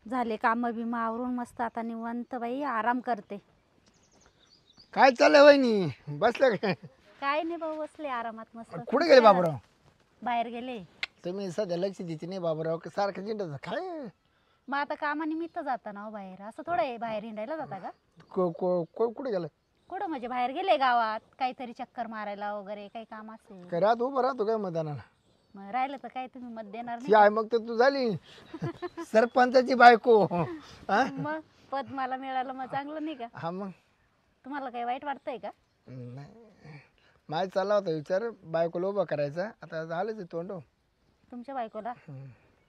झाले काम बिम आवरून मस्त आता निवांत बाई आराम करते. काय चाललंय वहिनी बसल्या काय? काय नाही भाऊ, बसले आरामात मस्त. कुठे गेले बाबूराव? बाहेर गेले. तुम्ही सध्या लक्ष देते नाही बाबूराव, सारखं जिंडत काय? मग आता कामानिमित्त जाता ना हो बाहेर, असं थोडं आहे बाहेर हिंडायला जाता का? कुठे गेलं? कुठं म्हणजे बाहेर गेले गावात काहीतरी चक्कर मारायला वगैरे, काही काम असेल. काय राहत उभं राहतो काय मैदानाला? मग राहिलं तर काय तुम्ही मत देणार ती नाही आहे मग तर तू झाली सरपंचाची बायको. हा? मग पद मला मिळालं मग चांगलं नाही का? हा मग तुम्हाला काही वाईट वाटतंय का? नाही, माझ चालला होता विचार बायकोला उभा करायचा, आता झालं ते तोंड. तुमच्या बायकोला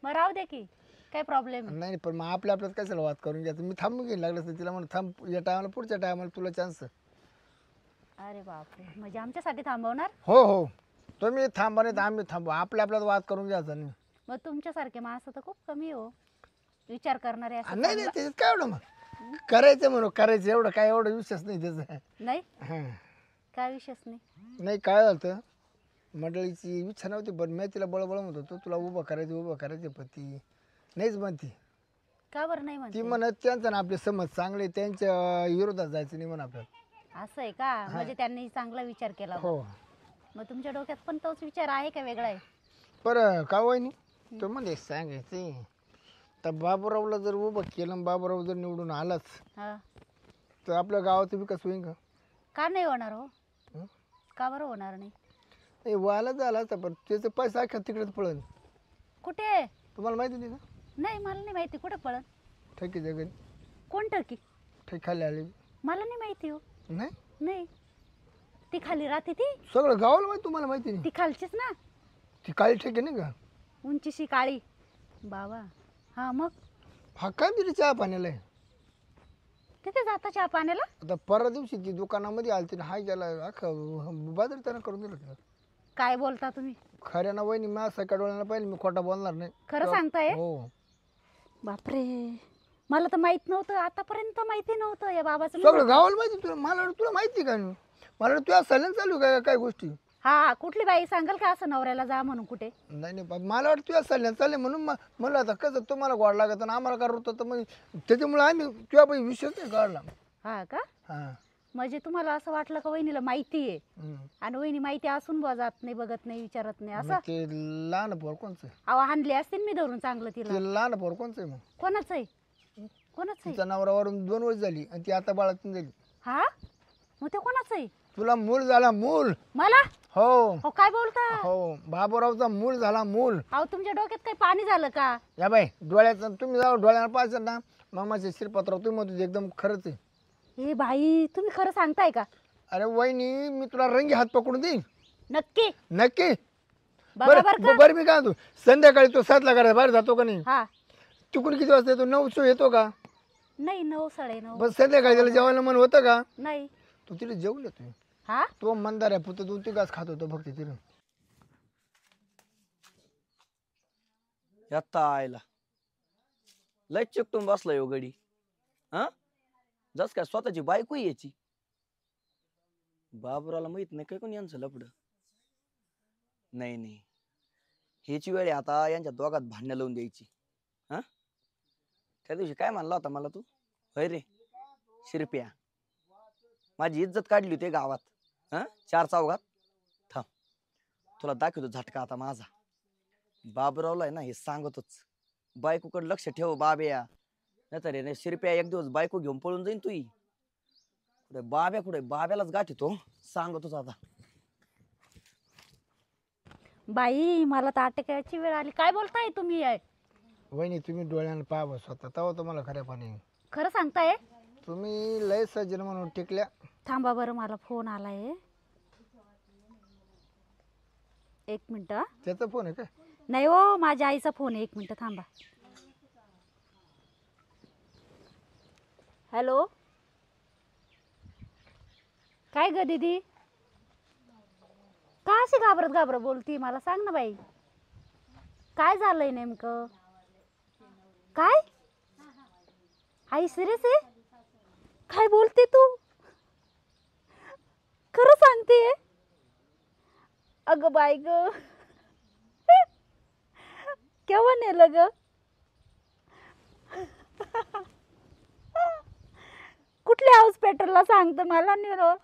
मग राहू दे की, काय प्रॉब्लेम आहे? नाही पण मग आपल्यात कशाला वाद करून घ्यायचं. मी थांबून घेईन लागलं तर तिला म्हणून थांब, या टायमाला पुढच्या टायमाला तुला चान्स. अरे बापरे, म्हणजे आमच्यासाठी थांबवणार? हो हो, तुम्ही थांबा नाही तर आम्ही थांबू, आपल्यात वाद करून घ्यायचा नाही. मग तुमच्यासारखे माणसं तर खूप कमी हो, विचार करणारे असं. नाही नाही त्याच्यात काय एवढं मग करायचं म्हणून करायचं, एवढं काय एवढं विशेष नाही त्याचं. नाही हां काय विशेष नाही. नाही काय झालं मंडळीची इच्छा नव्हती, पण मी तिला बळबळ म्हणत होतो तुला उभं करायचं पण ती नाहीच म्हणती. का बरं नाही ती म्हणते? म्हणत त्यांचं ना आपले समज चांगले, त्यांच्या विरोधात जायचं नाही म्हणून आपल्याला. असं आहे का? म्हणजे त्यांनी चांगला विचार केला. हो मग तुमच्या डोक्यात पण तोच विचार आहे का वेगळा आहे? बरं का वहिनी, तो म्हणजे सांगायचं तर बाबूरावला जर उभं केलं आणि बाबूराव जर निवडून आलाच हा, तर आपल्या गावाचा विकास होईल का? का नाही होणार हो? हं? का बरं होणार नाही? नाही व्हायला झाला असता, पण त्याचं पैसा अख्या तिकडेच पळेल. कुठे? तुम्हाला माहिती नाही का? नाही मला नाही माहिती. कुठे पळत? ठेकी जगन कोण टर्की? ठेकायला आले. मला नाही माहिती हो. नाही नाही, ती खाली राहते ती. सगळं गावाला माहिती, तुम्हाला माहिती नाही? ती खालचीच ना, ती काळी ठेके नाही का? उंचीशी काळी बाबा. हा मग हा काय तिथे चहा पाण्याला आहे. तिथे जाता चहा पाण्याला? आता परवा दिवशी ती दुकानामध्ये आली तिने हाय गेला अख्खं बाजार त्यानं करून दिलं तिला. काय बोलता तुम्ही? खऱ्या ना वहिनी, मी सकाळ डोळ्याला पाहिजे, मी खोटा बोलणार नाही. खरं सांगताय? हो बापरे, मला तर माहित नव्हतं, आतापर्यंत माहिती नव्हतं या बाबाचं. सगळं गावाला माहिती तुला. मला वाटलं तुला माहिती का नाही? मला वाटलं तुझ्या सलन चालू आहे काय काय गोष्टी. हा, कुठली बाई सांगाल का असं नवऱ्याला जा म्हणून कुठे? नाही नाही बाबा, मला वाटतं तुझ्या सल्ल्यानं चालले म्हणून म्हणलं आता कसं तुम्हाला गोड लागत आणि आम्हाला करत होतं, मग त्याच्यामुळे आम्ही तुझ्या बाई विषयच नाही काढला. हा का? हां म्हणजे तुम्हाला असं वाटलं का वहिनीला माहिती आहे आणि वहिनी माहिती असून जात नाही, बघत नाही, विचारत नाही असं? ते लहान पोर कोणचं आहे? अहो हाणले असतील मी धरून चांगलं तिला. ते लहान पोर कोणचं आहे? मग कोणाच आहे? कोणाच आहे? तिच्या नवऱ्यावरून 2 वर्ष झाली आणि ती आता बाळातून झाली. हा, मग ते कोणाच आहे? तुला मूल झाला मूल. मला? हो हो, काय बोलता? हो, बाबूरावचा मूल झाला मूल. अहो तुमच्या डोक्यात काही पाणी झालं का? या बाई डोळ्याचं तुम्ही जाऊ डोळ्याला पाहायचं ना, मामाचे शिरपत्राव तुम्ही म्हणतो एकदम खरंच आहे. हे बाई, तुम्ही खरं सांगताय का? अरे वहिनी, मी तुला रंगी हात पकडून देईन. नक्की? नक्की. बघा बरं का? बरं मी काय म्हणतो, संध्याकाळी तो 7ला करायला बाहेर जातो का नाही? हा. तिकडून किती वाजता येतो? 9 येतो का? नाही, 9 9:30. बस संध्याकाळी त्याला जेवायला मन होतं का? नाही. तू तिथे जेवून येतो. हा, तो मंदार आहे पुत्र, 2-3 घास खात होतो फक्त तिथे. यात्ता आयला लय चिकटून बसला यो गडी. हा, जस काय स्वतःची बायको याची. बाबराला माहित नाही काय कोण यांचं लपड. नाही नाही, ह्याची वेळ आहे आता यांच्या दोघात भांडणं लावून द्यायची. हा, त्या दिवशी काय म्हणला होता मला तू? होय रे शिरप्या, माझी इज्जत काढली होती गावात. हा, 4 चौघात. थांब, तुला दाखवतो झटका आता माझा. बाबरावला आहे ना हे सांगतोच, बायकोकडे लक्ष ठेव बाब्या, नाहीतर रे शिरप्या एक दिवस बायको घेऊन पळून जाईन तुई. कुठे बाब्या, कुठे बाब्यालाच गाठीतो सांगतोच आता. बाई मला तर अटकायची वेळ आली. काय बोलताय तुम्ही? वहिनी तुम्ही डोळ्यानं पाहा स्वतः, तेव्हा तुम्हाला खऱ्या पाणी. खरं सांगताय? तुम्ही लय सज्जन म्हणून टिकल्या. थांबा बरं, मला फोन आलाय. 1 मिनिट. त्याचा फोन आहे का? नाही हो, माझ्या आईचा फोन आहे. 1 मिनिट थांबा. हॅलो, काय ग दीदी? का अशी घाबरत घाबरत बोलती? मला सांग ना बाई, काय झालंय नेमकं? काय आई सिरियस आहे? काय बोलते तू? खरं सांगते? अगं बाई ग, केव्हा नेलं ग? सांगतो मला निरोप.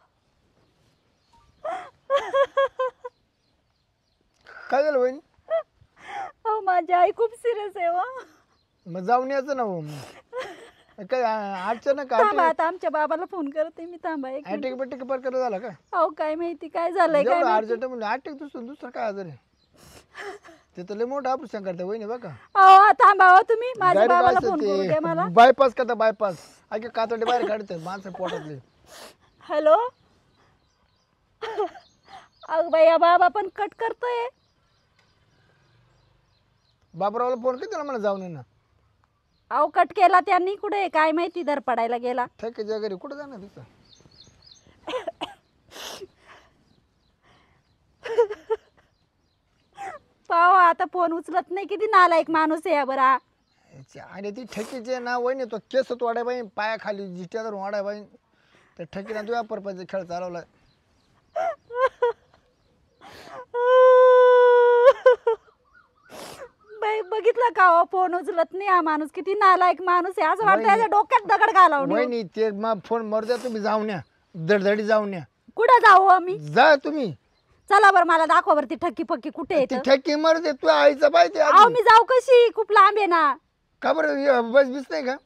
काय झालं वहिनी? अहो माझी आई खूप सिरियस आहे हो. मग जाऊन यायचं ना हो. काय अचानक थांबा आता आमच्या बाबाला फोन करते मी. थांबा एक मिनिट. अटॅक बिटॅक प्रकार झाला का? अहो काय माहिती काय झालंय काय एवढं माहिती. अर्जंट म्हणजे अटॅक दुसरं काय आजार आहे? ते तर लय मोठं ऑपरेशन करते वहिनी बघा. अहो थांबा हो तुम्ही. माझ्या बाबाला फोन करू द्या मला. बायपास करता बायपास. अगे कातडे बाहेर काढते माणसं पोटातले. हॅलो. अग बाई बाबा पण कट करतोय. बाबरावला फोन कर त्याला मला जाऊन ये ना. अहो कट केला त्यांनी. कुठे काय माहिती दर पडायला गेला. ठेकेच्या घरी कुठं जाणार तिथं? पाव आता फोन उचलत नाही. किती नालायक माणूस आहे बरा. आणि ती ठेकीचे ना वहिनी तो केस वाढाय पाहिजे पायाखाली जिट्यावर वाढाय पाहिजे. त्या ठेकीला तुझ्या परपंच खेळ चालवलाय. बाई बघितलं का हो फोन उचलत नाही हा माणूस. किती नालायक माणूस आहे. असं वाटतं वहिनी- याच्या डोक्यात दगड घालावं. वहिनी ते मग फोन मरू द्या तुम्ही जाऊन या. दडदडी जाऊन या. कुठं जाऊ आम्ही? जा तुम्ही. चला बरं मला दाखवा बरं ती ठक्की पक्की कुठे ती येते. ठेकी मरू दे तू आईचा पाहिजे. अहो मी जाऊ कशी? खूप लांब आहे ना. का बरं बस बीस नाही का?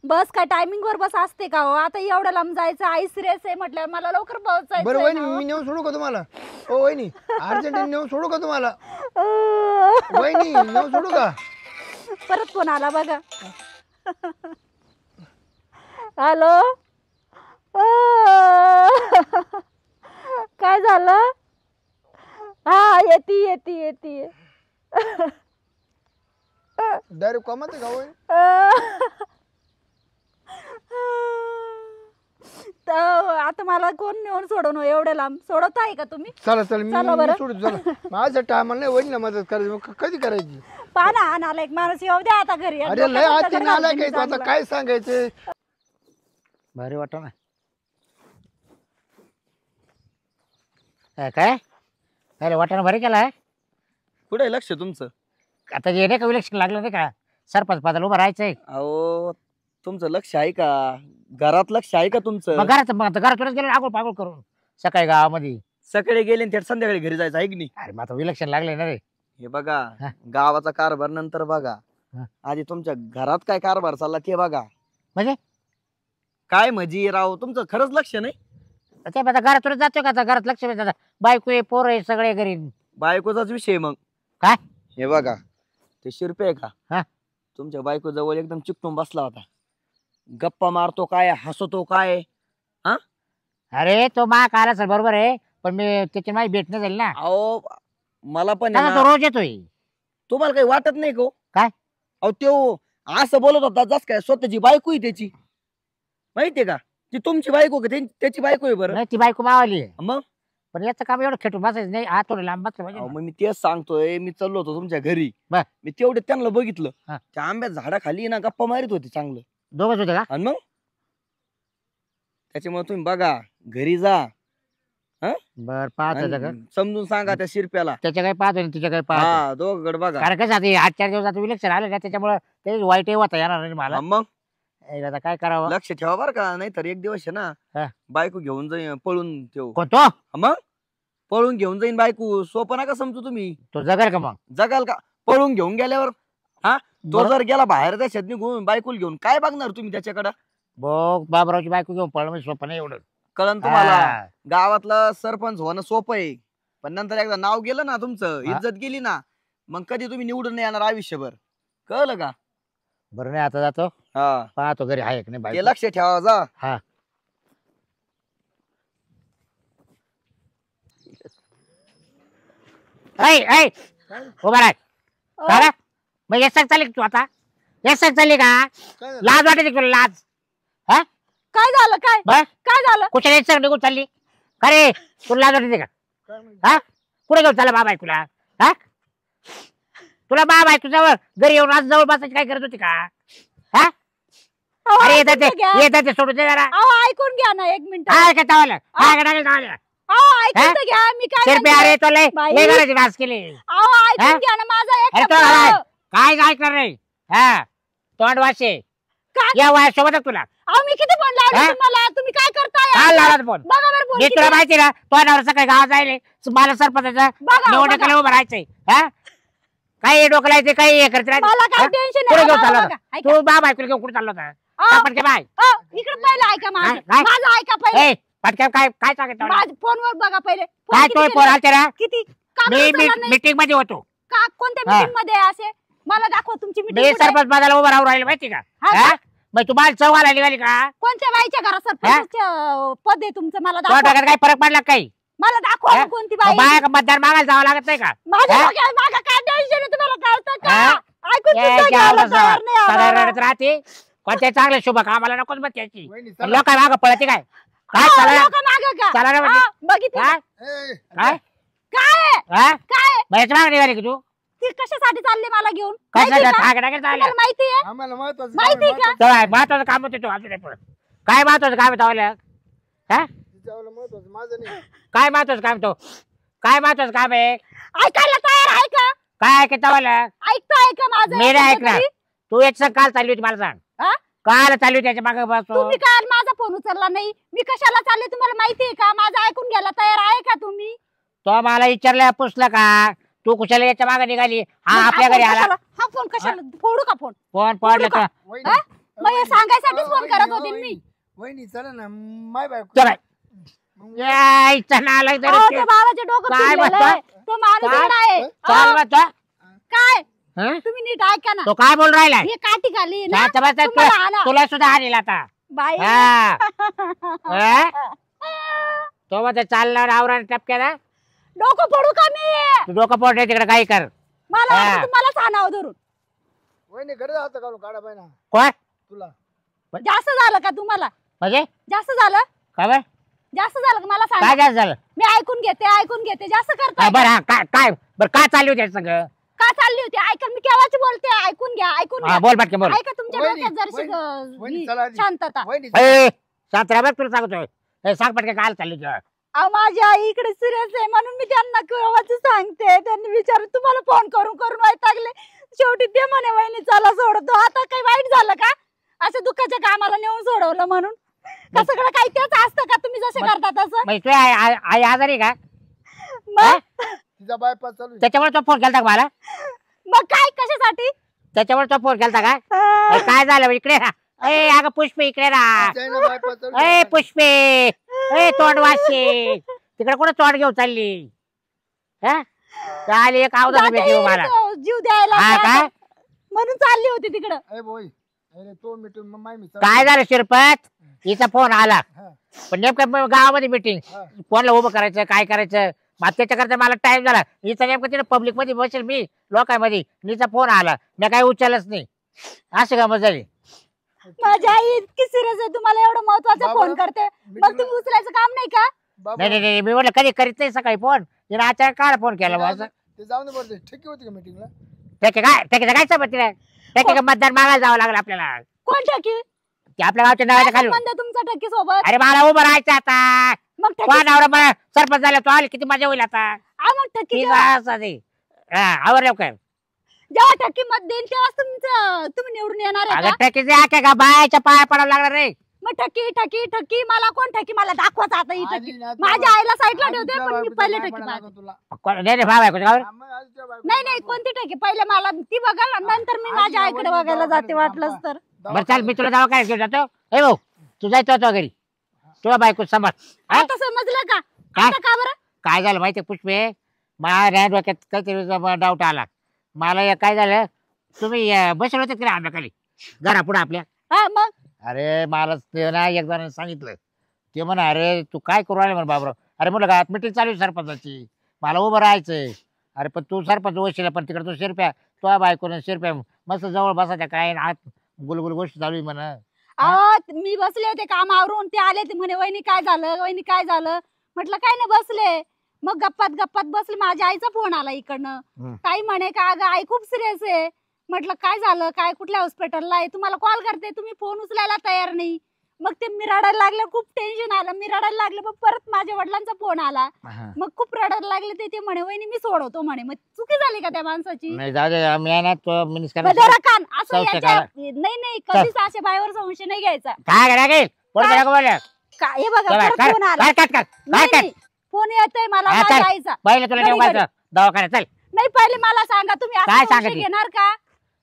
बस काय टायमिंग वर बस असते का हो? आता एवढं लांब जायचं. आई सिरियस आहे म्हटलं मला लवकर बरं पोहोचायचं. वहिनी मी नेऊन सोडू का तुम्हाला? ओ वहिनी अर्जंट नेऊन सोडू का तुम्हाला? वहिनी नेऊन सोडू का? परत फोन आला बघा. हॅलो. काय झालं? हा येते. डायरेक्ट कॉमत का वहिनी? आता मला कोण नेऊन सोडून हो एवढ्या लांब? सोडत आहे का तुम्ही? चला चला बरं. मी सोडू चला. माझ्या टायमाला नाही वहिनीला मदत करायची. मग कधी करायची? पाहा ना आला एक माणूस येऊ द्या आता घरी. अरे लय आती नाला काय तू आता काय सांगायचे? भारी वाटत ना. काय अरे वाटाणा भारी केला. कुठे आहे लक्ष तुमचं? आता जे नाही का इलेक्शन लागलं नाही का सरपंच पदाला उभं राहायचंय. अहो तुमचं लक्ष आहे का? घरात लक्ष आहे का तुमचं? मग घरातूनच गेलं आगोळ पागोळ करून सकाळी गावामध्ये. सकाळी गेले आणि थेट संध्याकाळी घरी जायचं आहे की नाही? अरे मग आता इलेक्शन लागले ना रे. हे बघा हा. गावाचा कारभार नंतर बघा. हा. आधी तुमच्या घरात काय कारभार चालला ते बघा. म्हणजे काय म्हणजे राव तुमचं खरंच लक्ष नाही? ते आता घरातूनच जातोय का? आता घरात लक्ष द्यायचं. बायको आहे पोर आहे सगळे घरी. बायकोचाच विषय मग. काय? हे बघा ते शिरपे आहे हा. का तुमच्या बायको जवळ एकदम चिकटून बसला होता. गप्पा मारतो काय हसतो काय? अरे तो मा आला सर बरोबर आहे पण मी त्याची माझी भेट नाही झाली ना. अहो मला पण आहे तसा तो ना, रोज येतोय. तुम्हाला काही वाटत नाही का हो? काय? अहो त्यो असं बोलत होता जस काय स्वतःची बायको आहे त्याची. माहितीये का? ती तुमची बायको का त्याची बायको आहे बरं? नाही ती बायको मावाली आहे. मग पण याचं काम एवढं खेटून बसायचं नाही. हा थोडं लांब बसलं अहो, पाहिजे मग मी तेच सांगतोय. मी चाललो होतो तुमच्या घरी. बर. मी तेवढे त्यांना बघितलं. हा. त्या आंब्या झाडाखाली ना गप्पा मारित होते चांगलं. दोघच होते का? आणि मग त्याच्यामुळे तुम्ही बघा घरी जा. बर पाहतो आणि का समजून सांगा त्या शिरप्याला. त्याच्या काही पाहतो तिच्या काही पाहतो. हा दोघं बघा. कारण कसं आता 8-4 दिवस आता इलेक्शन आलं ना त्याच्यामुळे ते वाईट होता येणार नाही मला. हा, मग आता काय करावं? लक्ष ठेवा बर का नाहीतर एक दिवस आहे हा. ना बायको घेऊन जाईन पळून ठेव. कोणतो मग पळून घेऊन जाईन बायको. सोपं नका समजू तुम्ही. तो जगल का मग? जगाल का? पळून घेऊन गेल्यावर तो बरं. जर गेला बाहेर देशात निघून बायकोला घेऊन काय बघणार तुम्ही त्याच्याकडं? बघ बाबरावची बायको घेऊन पळणं म्हणजे सोपं नाही एवढं. कळण तुम्हाला. हा. गावातलं सरपंच होणं सोपं आहे पण नंतर एकदा नाव गेलं ना तुमचं हा. इज्जत गेली ना मग कधी तुम्ही निवडून नाही येणार आयुष्यभर. कळलं का? बरं नाही आता जातो हा पाहतो घरी आहे की नाही ते बायको. लक्ष ठेवा जा. हा उभा राह. काय रे? मग एक चालली का तू आता? एक चालली का? काय झालं? लाज वाटते तुला लाज? हा काय झालं? काय बर काय झालं? कुठे एक निघून चालली? अरे तुला लाज वाटते का? काय म्हणते? हा कुठे घेऊन चालला बाबा तुला? हा तुला बाबा तुझ्यावर घरी येऊन आज जवळ बसायची काय करत होती का? हा अहो, अरे ऐकून तर घ्या. येतात ते सोडून दे जरा. अहो ऐकून घ्या ना एक मिनिट. काय काय तावलं? काय काय टाकेल तावलं? अहो ऐकून हा? तर घ्या. मी काय शिरपे म्हणते? अरे तो लय बाई. लय घराची वास केली. अहो ऐकून हा? घ्या ना माझा एक अरे तो शब्द. काय ऐकणार रे? हा तोंड वाशे काय? या वयासोबतच तुला अहो मी किती फोन लावले हा? तुम्हाला, तुम्ही काय करताय काय लावला फोन बघा बरं फोन मी किती तुला आहे. माहिती ना तो नवरा सकाळी गावात जायले मला सरपंचाचा बघा, निवडणुकीला उभं राहायचंय हा काही डोकं लायचे काही हे करत राहायचं. मला काय हा? टेन्शन कुठे नाही घेऊन बघा, चालला बघा. होता? ऐका. तू बाप ऐकून घेऊन कुठे चालला होता अहो, आपण काय बाय इकडे पहिलं ऐका माझं काय? माझं ऐका पहिले ए पटक्या काय काय सांगितलं मला? माझ्या फोनवर बघा पहिले फोन काय किती तो केले? पोर आलते ना किती का मी बरं उचलला नाही? मीटिंग मध्ये होतो का कोणत्या हा. मीटिंग मध्ये आहे असे मला दाखवा तुमची मी मीटिंग सरपंच पदाला उभं राहून राहिले माहिती का हा हा? मग तू बाल चौघाला निघाली का कोणत्या बाईच्या घरात सरपंच पद आहे तुमचं मला तो दाखवा टाकात काही फरक पडला का काही मला दाखवा हा? ना कोणती बाई मग बाया मतदान मागायला जावं लागत नाही का माझ्या हा? डोक्यात मागं काय टेन्शन आहे तुम्हाला कळतं का हा? ऐकून ये सुद्धा गावाला घ्यायला तयार नाही सदा आम्हाला. रडत राहते कोणत्या चांगल्या शुभ कामाला नकोच मग त्याची वहिनी चला. लोक माग पळते काय काय अहो, चाललं लोकं मागं का चला ना म्हणजे. हा, बघितलं काय ए, काय काय हा काय मग याच्या मागे निघाली की तू ती कशासाठी चालले मला घेऊन काय माहिती का? ठाक टाकेल चालल्या तुम्हाला माहिती आहे आम्हाला महत्वाचं माहिती आहे का? चला, महत्वाचं काम होते तू अजून नाही पडत. काय महत्वाचं काम आहे तवाला? हा तिच्यावाला महत्वाचं माझं नाही. काय महत्वाचं काम तो काय महत्वाचं काम आहे ऐकायला तयार आहे का काय ऐकत तवाला ऐकताय का माझं मी नाही ऐकताय ऐकणार तुम्ही? तू एक संग काल चालली होती मला सांग हा? काल चालली होती त्याच्या मागे बसतो तुम्ही काल माझा फोन उचलला नाही मी कशाला चालले तुम्हाला माहिती आहे का माझं ऐकून घ्यायला तयार आहे का तुम्ही तो मला विचारलं पुसलं का तू कुशाला याच्या मागे निघाली हा मग आपल्या फोन घरी आला कशाला? हा फोन कशाला फोडू का फोन फोन पडलं तर वहिनी, हा? मग हे वहिनी, सांगायसाठीच अ, फोन वहिनी, करत अ, होते मी वहिनी, वहिनी चला ना माय बायको चला यायचा नालायक जरा अहो, ते. त्या बाबाचे डोकं काय फिरलेलं म्हणतो? आहे. तो माणूस काय? येडा आहे चाल अहो, बा तो. काय हं? तुम्ही नीट ऐका ना तो काय बोल राहिला हे काठी खाली ना आता बस तुम्हाला आणा. तुला सुद्धा हानील आता बाई हा. हा? तो मग चालला आवरा टपक्याला डोकं फोडू का मी तू डोकं पोट तिकडे काही कर मला हा. वाटतं तुम्हालाच आणावं धरून वहिनी घरी जातं का काढा पाहिजे कोण तुला जास्त झालं का तुम्हाला म्हणजे जास्त झालं काय बरं? जास्त झालं का मला काय सांगा जास्त झालं मी ऐकून घेते जास्त करताय हा, बरं हा काय काय बरं काय चालली होती सगळं का चालली होती ऐका मी केव्हाची बोलते ऐकून घ्या हा बोल बाटके बोल ऐका तुमच्या वहिनी, डोक्यात जरशी वहिनी, चला आधी. शांतता वहिनी ए, सातरा बघ तुला सांगतोय ए, सांग पटके काय चालली तुझ्या अहो, माझी आई इकडे सिरियस आहे म्हणून मी त्यांना केव्हाच सांगते त्यांनी विचार तुम्हाला फोन करून करून वैतागले शेवटी ते म्हणे वहिनी चला सोडतो आता काही वाईट झालं का असं दुःखाच्या कामाला नेऊन सोडवलं म्हणून का सगळं काही तेच असतं का तुम्ही जसे मग- करता तसं म्हणजे तुझी आई आजारी का मग तिचा बायपास चालू आहे. त्याच्यामुळे तो फोन केलता का मला मग काय कशासाठी त्याच्यामुळे तो फोन केलता का ए, काय झालं इकडे राहा ए अगं पुष्पे इकडे राहा चायना बायपास चालू ए आहे. पुष्पे ए तोंड वाशे तिकडे कुठं तोंड घेऊन चालली हा चाल एक आवडत जाते भेटी मला जीव द्यायला हा काय म्हणून चालली होती तिकडं ए बोई अरे तो मिटून माय मी काय झालं शिरपत हिचा फोन आला हा. पण नेमकं मग गावामध्ये मिटिंग हा. कोणाला उभं करायचं काय करायचं मग त्याच्याकरता मला टाइम झाला हिचा नेमकं तिने पब्लिक मध्ये बसेल मी लोकांमध्ये हिचा फोन आला मी काही उचलच नाही असं गमत झाली माझी आई इतकी सिरियस आहे तुम्हाला एवढं महत्वाचा बाबा, फोन करते मग तुम्ही उचलायचं काम नाही का बाबा नाही नाही नाही, मी म्हटलं कधी करीत नाही सकाळी फोन तिने अचानक काय फोन केला बा असं ते जाऊन दे बरं ठेकी होती का मीटिंगला त्याच्या काय समज तिला त्याच्या मतदान मागायला जावं लागलं आपल्याला कोण ठकी ते आपल्या गावच्या नावाच्या खाली संबंध तुमचा ठकी सोबत अरे मला उभं राहायचं आता मग ठकी कोण आवडा मला सरपंच झाला तो आले किती मजा होईल आता मग ठकी ती जेव्हा असं ते. हा आवडलं काय ठकी मत देईन तेव्हाच तुम्ही निवडून येणार आहे अगं का टकीचे आख्या का बायाच्या पाया पडावं लागणार रे मग ठकी ठकी ठकी मला कोण ठकी मला दाखवाच आता ही ठकी आधी ना तुला- माझ्या आईला साईडला आधी ठेवते तुझ्या पण मी बायकोचा पहिले पाय ठकी पडायला पाहते. लागला तुला. नाही नाही भाव आहे कुठं गावाला? हा, मग आधी तुझ्या बायकोचा नाही नाही पाय कोणती ठकी पहिले मला ती बघाल नंतर मी आधी माझ्या या आईकडे वहिनी बघायला जाते दवाखान्यात वाटलंच थांबा. तर बरं चाल मी तुला जाऊ काय घेऊन जातो ए भाऊ तू जायचं होतो घरी तुला बायको सांभाळ हा? आता समजलं का काय? आता का बरं काय झालं माहिती पुष्पे माझ्या डोक्यात काहीतरी डाऊट आला मला काय झालं तुम्ही बसले होते की नाही आंब्याखाली घरा पुढे आपल्या हा मग अरे मला ते ना एक जणांनी सांगितलं ते म्हणा अरे तू काय करू राहिले म्हणा बाबराव अरे म्हटलं का मिटिंग चालू आहे सरपंचाची मला उभं राहायचंय अरे पण तू सरपंच वशिला पण तिकडे तू शिरप्या तो बायकोनं शिरप्या मस्त जवळ बसायच्या काय आत गुलगुल गोष्ट चालू आहे म्हणा अहो मी बसले होते काम आवरून ते आले ते म्हणे वहिनी काय झालं वहिनी काय झालं म्हटलं काय नाही बसले मग गप्पात गप्पात बसले माझ्या आईचा फोन आला इकडनं हम्म. ताई म्हणे का अगं आई खूप सिरियस आहे म्हटलं काय झालं काय कुठल्या हॉस्पिटलला आहे तुम्हाला कॉल करते तुम्ही फोन उचलायला तयार नाही मग ते मी रडायला लागले, खूप टेन्शन आलं, मी रडायला लागले. मग परत माझ्या वडिलांचा फोन आला, हा. मग खूप रडायला लागले. ते म्हणे वहिनी मी सोडवतो म्हणे. मग चुकी झाली का त्या माणसाची? नाही जाऊ दे मी आहे ना तो मिनिस मग जरा कान असं संशय याच्या करा. नाही कधीच अशा बाईवर संशय नाही घ्यायचा. काय लागेल काय? बोल हे बघा परत फोन आला. नाही, फोन येतोय मला हा, माझ्या चल. आईचा. पहिले तुला घरी, नेऊ दवाखान्यात चल. नाही पहिले मला सांगा तुम्ही काय असं सांगा संशय ती? घेणार का?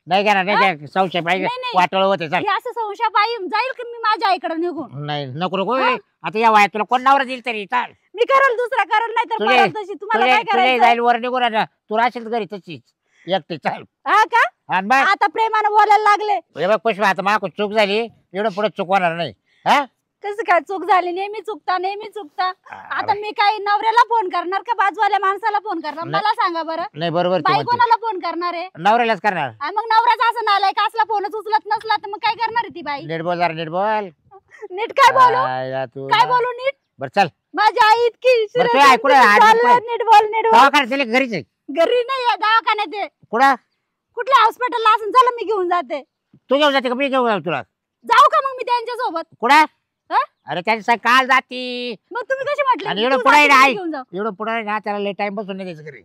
नाही घेणार नाही घ्या. संशय पाहिजे नाही, नाही. वाटोळ होते चल. हे असं संशय बाई जाईल की मी माझ्या आईकडे निघून? नाही नको नको आता या वयात तुला कोण नवरा देईल तरी चाल. मी करल दुसरा करल, नाही तर तुझे- परत तशी. तुम्हाला काय तुझे करायचं? जाईल वर निघून आहे ना. तू राहशील घरी तशीच एकटी चाल. हा का? आणि बघ आता प्रेमानं बोलायला लागले. हे बघ पुष्पा आता मागून चूक झाली एवढं पुढे चूक होणार नाही. हा कसं काय चूक झाली? नेहमी चुकता. आता मी काय नवऱ्याला फोन करणार का बाजूवाल्या माणसाला फोन करणार? नाही. मला सांगा बरं. नाही बरोबर तू बाई म्हणते. कोणाला फोन करणार आहे? नवऱ्यालाच करणार. आणि मग नवऱ्याचा असं नालाय का असला फोनच उचलत नसला तर मग काय करणार आहे ती बाई? नीट बोल जरा नीट बोल. नीट काय बोलू? तू काय बोलू नीट? बर चल माझी आई इतकी बरं, तू serious ऐकू दे, आहे, आज चाललंय, नको. नीट बोल नीट बोल. दवाखान्यात दिले घरीच आहे. घरी नाही आहे, दवाखान्यात आहे. कुठं कुठल्या हॉस्पिटलला असेल चला मी घेऊन जाते. तू घेऊन जाते का मी घेऊन जाऊ तुला? जाऊ का मग मी त्यांच्या सोबत? कुठं हा? अरे त्याच्या काल जाती मग तुम्ही कसे म्हटले आणि तू एवढं पुढे जाते, आहे मी घेऊन जाऊ. एवढं पुढे ना त्याला लय टाइम बसून नाही द्यायचं घरी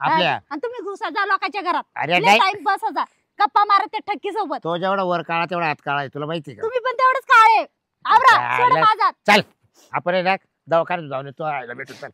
आपल्या. आणि तुम्ही घुसा जा लोकांच्या घरात. अरे नाही टाइम बसा जा, गप्पा मारत त्या ठक्की सोबत. तो जेवढा वर काळा तेवढा हात काळा आहे तुला माहिती आहे का? तुम्ही पण तेवढंच काळे. आवरा काय सोडा ला- माझा. चल आपण आहे ना दवाखान्यात जाऊन येतो आईला भेटू चल.